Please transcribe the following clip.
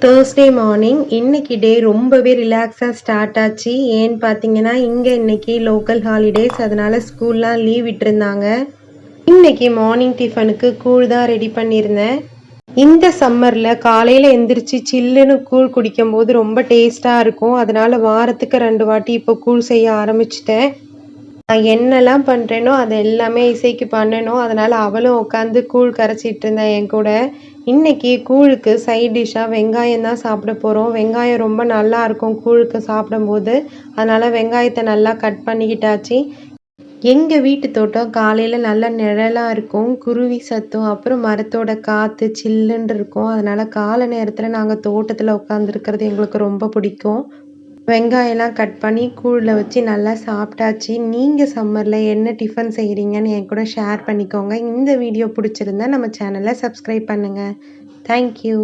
Thursday morning இன்னைக்கு டே ரொம்பவே ரிலாக்ஸாக ஸ்டார்ட் ஆச்சு. ஏன்னு பார்த்தீங்கன்னா இங்கே இன்னைக்கு லோக்கல் ஹாலிடேஸ், அதனால ஸ்கூல்லாம் லீவ் விட்டுருந்தாங்க. இன்னைக்கு மார்னிங் டிஃபனுக்கு கூழ் தான் ரெடி பண்ணியிருந்தேன். இந்த சம்மரில் காலையில் எந்திரிச்சு சில்லுன்னு கூழ் குடிக்கும்போது ரொம்ப டேஸ்ட்டாக இருக்கும். அதனால வாரத்துக்கு 2 வாட்டி இப்போ கூழ் செய்ய ஆரம்பிச்சிட்டேன். நான் என்னெல்லாம் பண்ணுறேனோ அது எல்லாமே இசைக்கு பண்ணணும். அதனால் அவளும் உட்காந்து கூழ் கரைச்சிட்டு இருந்தேன் என் கூட. இன்னைக்கு கூழுக்கு சைட் டிஷ்ஷாக வெங்காயம் தான் சாப்பிட போகிறோம். வெங்காயம் ரொம்ப நல்லா இருக்கும் கூழுக்கு சாப்பிடும்போது. அதனால் வெங்காயத்தை நல்லா கட் பண்ணிக்கிட்டாச்சு. எங்கள் வீட்டு தோட்டம் காலையில் நல்லா நிழலாக இருக்கும். குருவி சத்தம், அப்புறம் மரத்தோட காற்று சில்லுன்னு இருக்கும். அதனால் காலை நேரத்தில் நாங்கள் தோட்டத்தில் உட்காந்துருக்கிறது எங்களுக்கு ரொம்ப பிடிக்கும். வெங்காயம்லாம் கட் பண்ணி கூழில் வச்சு நல்லா சாப்பிட்டாச்சு. நீங்கள் சம்மரில் என்ன டிஃபன் செய்கிறீங்கன்னு என் கூட ஷேர் பண்ணிக்கோங்க. இந்த வீடியோ பிடிச்சிருந்தா நம்ம சேனலை சப்ஸ்கிரைப் பண்ணுங்கள். தேங்க்யூ.